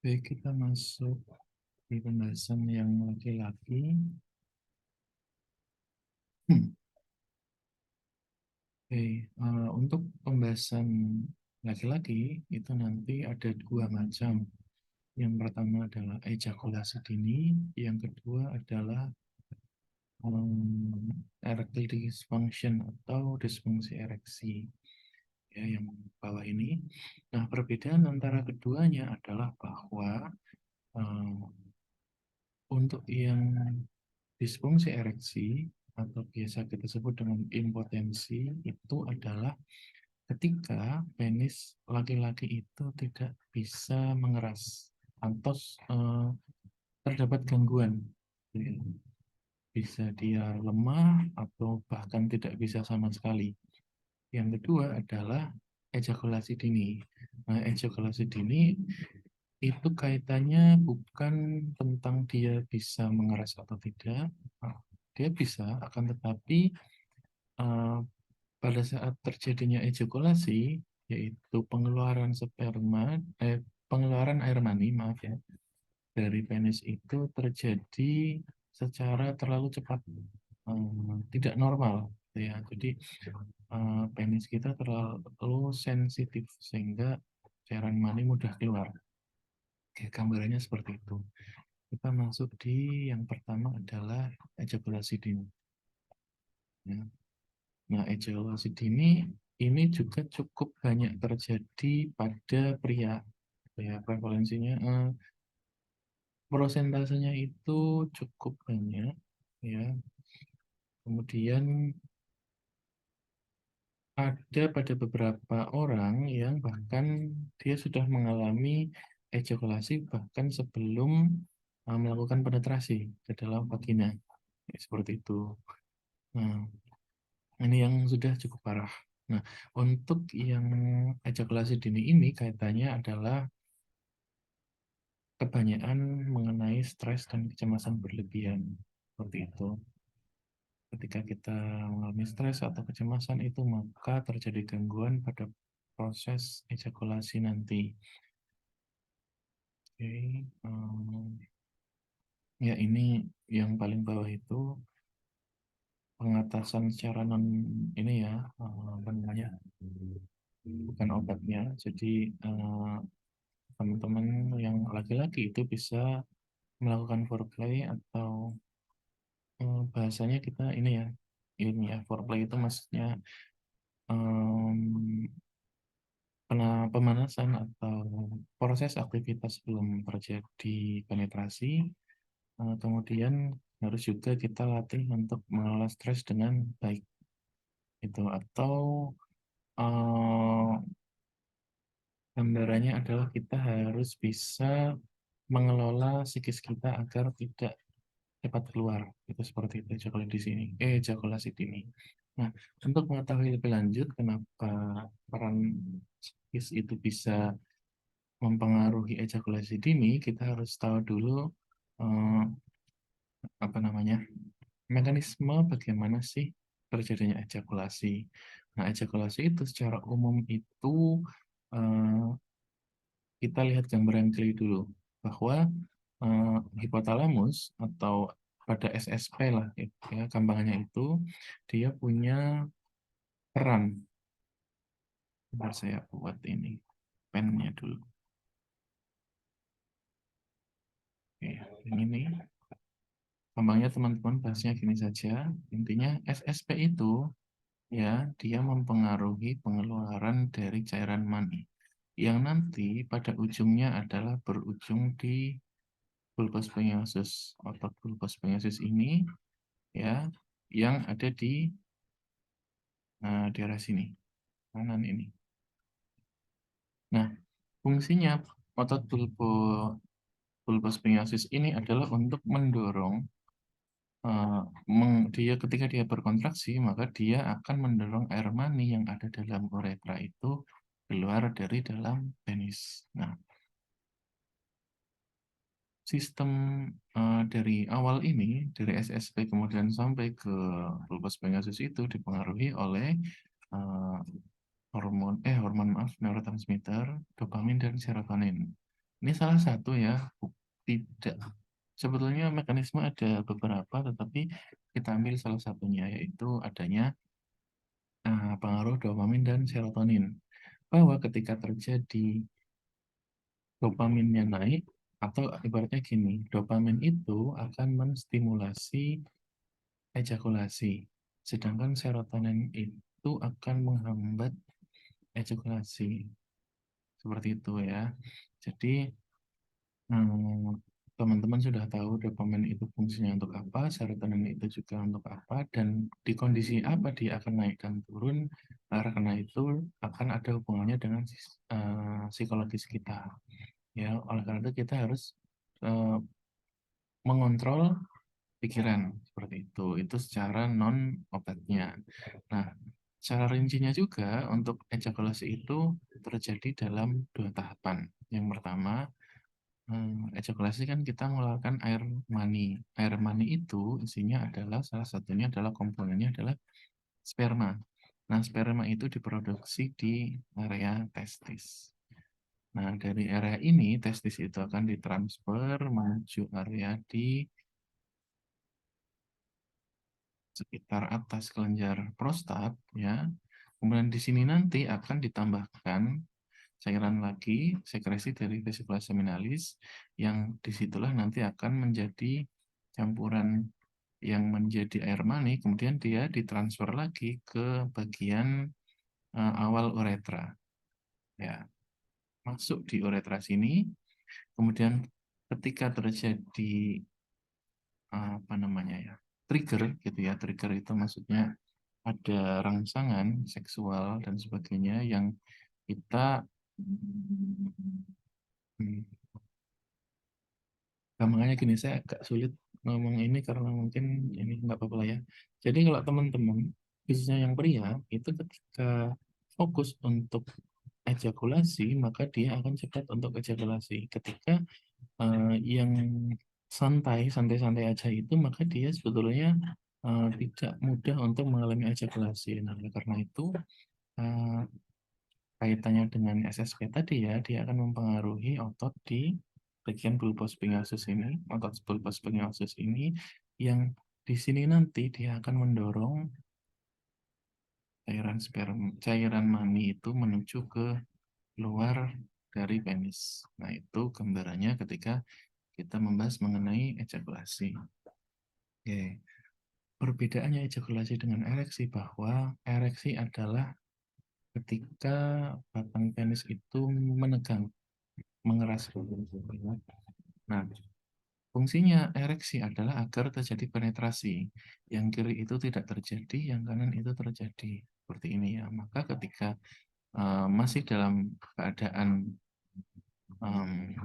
Baik, kita masuk di pembahasan yang laki-laki. Hmm, Oke, untuk pembahasan laki-laki itu nanti ada dua macam. Yang pertama adalah ejakulasi dini, yang kedua adalah erectile dysfunction atau disfungsi ereksi. Ya, yang bawah ini. Nah, perbedaan antara keduanya adalah bahwa eh, untuk yang disfungsi ereksi atau biasa kita sebut dengan impotensi itu adalah ketika penis laki-laki itu tidak bisa mengeras atau terdapat gangguan. Bisa dia lemah atau bahkan tidak bisa sama sekali. Yang kedua adalah ejakulasi dini. Nah, ejakulasi dini itu kaitannya bukan tentang dia bisa mengeras atau tidak. Nah, dia bisa, akan tetapi eh, pada saat terjadinya ejakulasi, yaitu pengeluaran air mani, maaf ya, dari penis itu terjadi secara terlalu cepat, tidak normal, ya. Jadi penis kita terlalu sensitif sehingga cairan mani mudah keluar. Oke, gambarannya seperti itu. Kita masuk di yang pertama adalah ejakulasi dini. Ya. Nah, ejakulasi dini ini juga cukup banyak terjadi pada pria. Ya, prevalensinya, prosentasenya itu cukup banyak. Ya, kemudian ada pada beberapa orang yang bahkan dia sudah mengalami ejakulasi bahkan sebelum melakukan penetrasi ke dalam vagina. Ya, seperti itu. Nah, ini yang sudah cukup parah. Nah, untuk yang ejakulasi dini ini kaitannya adalah kebanyakan mengenai stres dan kecemasan berlebihan. Seperti itu. Ketika kita mengalami stres atau kecemasan itu, maka terjadi gangguan pada proses ejakulasi nanti. Oke, ya ini yang paling bawah itu pengatasan secara non ini ya, apa namanya, bukan obatnya. Jadi teman-teman yang laki-laki itu bisa melakukan foreplay atau bahasanya kita ini ya, ilmiah foreplay itu maksudnya em, pemanasan atau proses aktivitas sebelum terjadi penetrasi. Kemudian harus juga kita latih untuk mengelola stres dengan baik itu, atau eh, gambarannya adalah kita harus bisa mengelola psikis kita agar tidak cepat keluar. Itu seperti itu ejakulasi di sini. Ejakulasi dini. Nah, untuk mengetahui lebih lanjut kenapa peran psikis itu bisa mempengaruhi ejakulasi dini, kita harus tahu dulu eh, apa namanya, mekanisme bagaimana sih terjadinya ejakulasi. Nah, ejakulasi itu secara umum itu eh, kita lihat gambar yang kiri dulu bahwa hipotalamus atau pada SSP lah ya, gampangannya itu dia punya peran. Bentar saya buat ini pennya dulu. Oke, yang ini gampangnya teman-teman bahasnya gini saja. Intinya SSP itu ya dia mempengaruhi pengeluaran dari cairan mani yang nanti pada ujungnya adalah berujung di bulbosponiosus. Otot bulbosponiosus ini ya yang ada di daerah sini, kanan ini. Nah, fungsinya otot bulbosponiosus ini adalah untuk mendorong dia ketika dia berkontraksi, maka dia akan mendorong air mani yang ada dalam uretra itu keluar dari dalam penis. Nah, sistem dari awal ini, dari SSP kemudian sampai ke bulbus pengasus itu dipengaruhi oleh eh, hormon maaf, neurotransmitter, dopamin dan serotonin. Ini salah satu ya, tidak. Sebetulnya mekanisme ada beberapa, tetapi kita ambil salah satunya, yaitu adanya pengaruh dopamin dan serotonin. Bahwa ketika terjadi dopaminnya naik, atau ibaratnya gini, dopamin itu akan menstimulasi ejakulasi, sedangkan serotonin itu akan menghambat ejakulasi. Seperti itu ya. Jadi, Hmm, teman-teman sudah tahu dopamin itu fungsinya untuk apa, serotonin itu juga untuk apa, dan di kondisi apa dia akan naik dan turun, karena itu akan ada hubungannya dengan psikologis kita. Ya, oleh karena itu kita harus eh, mengontrol pikiran seperti itu. Itu secara non obatnya. Nah, secara rincinya juga untuk ejakulasi itu terjadi dalam dua tahapan. Yang pertama, ejakulasi kan kita mengeluarkan air mani. Air mani itu isinya adalah salah satunya adalah komponennya adalah sperma. Nah, sperma itu diproduksi di area testis. Nah, dari area ini testis itu akan ditransfer menuju area di sekitar atas kelenjar prostat ya. Kemudian di sini nanti akan ditambahkan cairan lagi, sekresi dari vesicula seminalis, yang disitulah nanti akan menjadi campuran yang menjadi air mani, kemudian dia ditransfer lagi ke bagian awal uretra. Ya, masuk di uretra sini, kemudian ketika terjadi apa namanya ya, trigger gitu ya, trigger itu maksudnya ada rangsangan seksual dan sebagainya yang kita hmm, gampangnya gini, saya agak sulit ngomong ini karena mungkin ini nggak apa-apa lah ya. Jadi kalau teman-teman, khususnya yang pria, itu ketika fokus untuk ejakulasi, maka dia akan cepat untuk ejakulasi. Ketika yang santai-santai aja itu, maka dia sebetulnya tidak mudah untuk mengalami ejakulasi. Nah, oleh karena itu, eh, kaitannya dengan SSP tadi ya, dia akan mempengaruhi otot di bagian bulbus spinatus ini, otot bulbus spinatus ini, yang di sini nanti dia akan mendorong cairan sperma, cairan mani itu menuju ke luar dari penis. Nah, itu gambarannya ketika kita membahas mengenai ejakulasi. Oke. Perbedaannya ejakulasi dengan ereksi bahwa ereksi adalah ketika batang penis itu menegang, mengeras. Nah, fungsinya ereksi adalah agar terjadi penetrasi. Yang kiri itu tidak terjadi, yang kanan itu terjadi. Seperti ini ya. Maka ketika masih dalam keadaan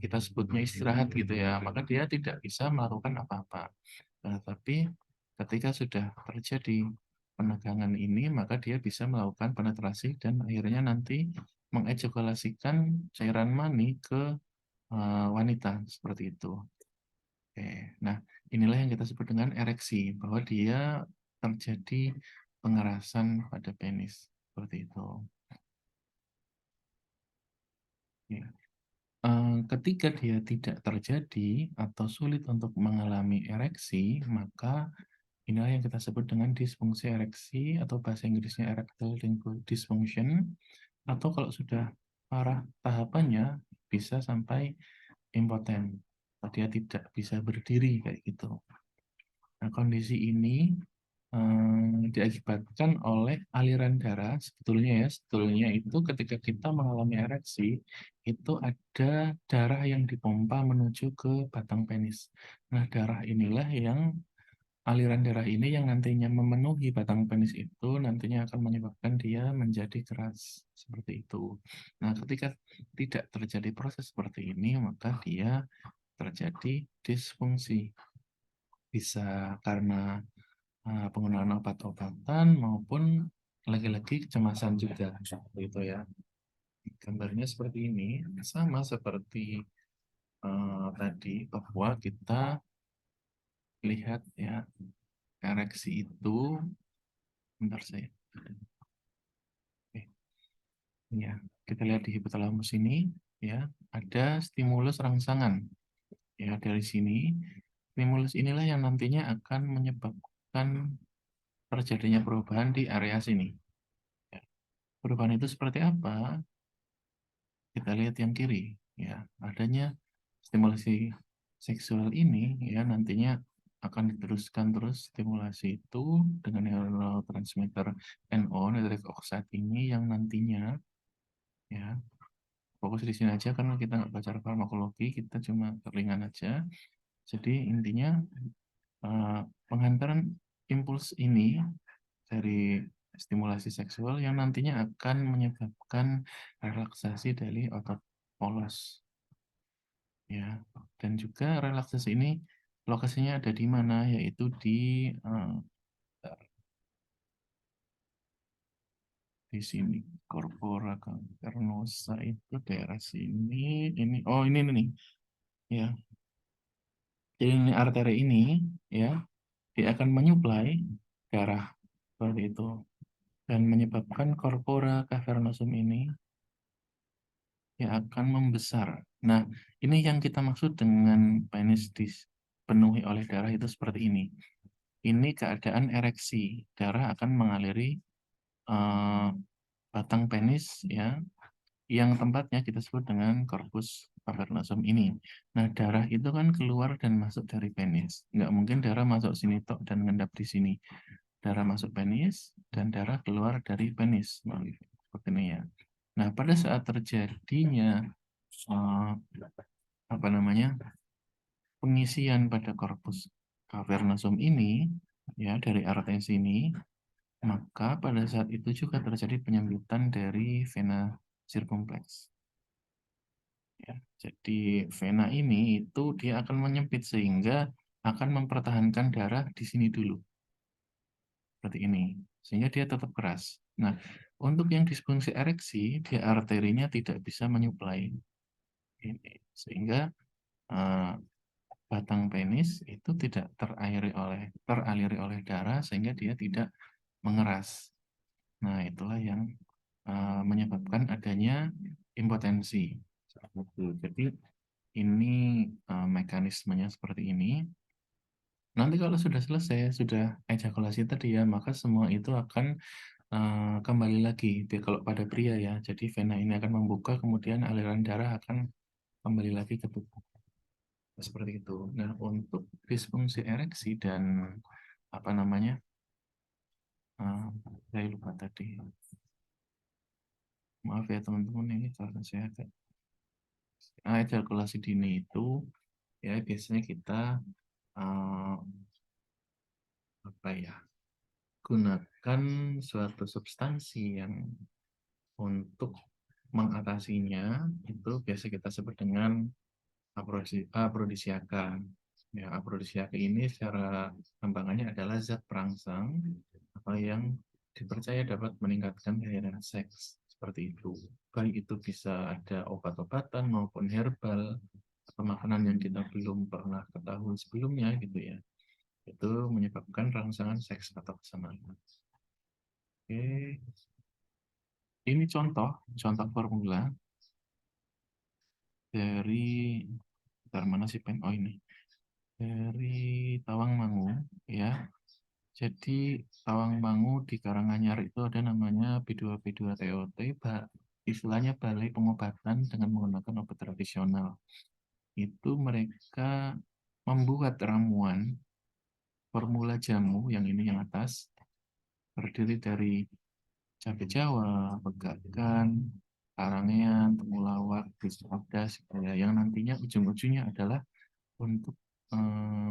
kita sebutnya istirahat gitu ya, maka dia tidak bisa melakukan apa-apa. Nah, tapi ketika sudah terjadi penegangan ini, maka dia bisa melakukan penetrasi dan akhirnya nanti mengejakulasikan cairan mani ke wanita seperti itu. Oke, nah inilah yang kita sebut dengan ereksi, bahwa dia terjadi pengerasan pada penis seperti itu. Ya. Ketika dia tidak terjadi atau sulit untuk mengalami ereksi, maka inilah yang kita sebut dengan disfungsi ereksi atau bahasa Inggrisnya erectile dysfunction, atau kalau sudah parah tahapannya bisa sampai impoten. Dia tidak bisa berdiri kayak gitu. Nah, kondisi ini diakibatkan oleh aliran darah. Sebetulnya itu ketika kita mengalami ereksi, itu ada darah yang dipompa menuju ke batang penis. Nah, aliran darah ini yang nantinya memenuhi batang penis itu nantinya akan menyebabkan dia menjadi keras seperti itu. Nah, ketika tidak terjadi proses seperti ini, maka dia terjadi disfungsi. Bisa karena penggunaan obat-obatan maupun lagi-lagi kecemasan juga seperti itu ya. Gambarnya seperti ini, sama seperti tadi, bahwa kita lihat ya, ereksi itu, bentar saya, oke, ya, kita lihat di hipotalamus ini. ya, ada stimulus rangsangan. Ya, dari sini, stimulus inilah yang nantinya akan menyebabkan terjadinya perubahan di area sini. Ya, perubahan itu seperti apa? Kita lihat yang kiri, ya, adanya stimulasi seksual ini, ya, nantinya akan diteruskan terus stimulasi itu dengan neurotransmitter NO, nitric oxide ini yang nantinya, ya, fokus di sini aja karena kita nggak belajar farmakologi, kita cuma ringan aja. Jadi intinya eh, penghantaran impuls ini dari stimulasi seksual yang nantinya akan menyebabkan relaksasi dari otot polos, ya. Dan juga relaksasi ini lokasinya ada di mana, yaitu di sini corpora cavernosa itu daerah sini. Ini nih, ya. Jadi ini arteri ini, ya, dia akan menyuplai darah seperti itu dan menyebabkan corpora cavernosum ini yang akan membesar. Nah, ini yang kita maksud dengan penis dipenuhi oleh darah itu seperti ini. Ini keadaan ereksi. Darah akan mengaliri eh, batang penis, ya, yang tempatnya kita sebut dengan corpus cavernosum ini. Nah, darah itu kan keluar dan masuk dari penis. Nggak mungkin darah masuk sini tok dan ngendap di sini. Darah masuk penis dan darah keluar dari penis. Seperti ini, ya. Nah, pada saat terjadinya eh, apa namanya, pengisian pada korpus cavernosum ini, ya, dari arteria sini, maka pada saat itu juga terjadi penyempitan dari vena circumflex, ya. Jadi vena ini itu dia akan menyempit sehingga akan mempertahankan darah di sini dulu seperti ini, sehingga dia tetap keras. Nah, untuk yang disfungsi ereksi, dia arterinya tidak bisa menyuplai ini, sehingga eh, batang penis itu tidak teraliri oleh darah sehingga dia tidak mengeras. Nah, itulah yang menyebabkan adanya impotensi. Jadi ini mekanismenya seperti ini. Nanti kalau sudah selesai, sudah ejakulasi tadi, ya, maka semua itu akan kembali lagi. Kalau pada pria, ya, jadi vena ini akan membuka, kemudian aliran darah akan kembali lagi ke tubuh. Seperti itu. Nah, untuk disfungsi ereksi dan apa namanya, eh, saya lupa tadi. Maaf ya teman-teman, ini karena saya agak ejakulasi dini itu, ya, biasanya kita eh, apa ya, gunakan suatu substansi yang untuk mengatasinya itu biasa kita sebut dengan aprodisiaka. Ya, aprodisiaka ini secara gampangannya adalah zat perangsang apa yang dipercaya dapat meningkatkan gairah seks seperti itu. Baik itu bisa ada obat-obatan maupun herbal atau makanan yang kita belum pernah ketahui sebelumnya gitu, ya. Itu menyebabkan rangsangan seks atau kesenangan. Oke, ini contoh formula dari mana sih pen? Oh, ini dari Tawangmangu, ya. Jadi Tawangmangu di Karanganyar itu ada namanya B2B2TOT, istilahnya Balai Pengobatan dengan menggunakan obat tradisional. Itu mereka membuat ramuan formula jamu yang ini yang atas terdiri dari cabai Jawa, pegagan, karangean, temulawak, bisadas, ya, yang nantinya ujung-ujungnya adalah untuk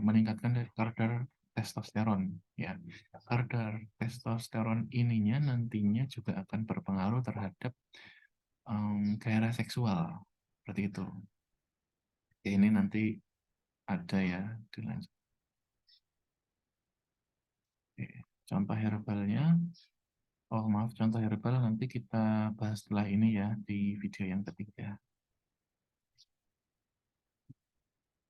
meningkatkan kadar testosteron, ya. Kadar testosteron ininya nantinya juga akan berpengaruh terhadap gairah seksual seperti itu. Ya, ini nanti ada, ya, dilanjut. Oke. Contoh herbalnya, oh maaf, contoh herbal nanti kita bahas setelah ini, ya, di video yang ketiga.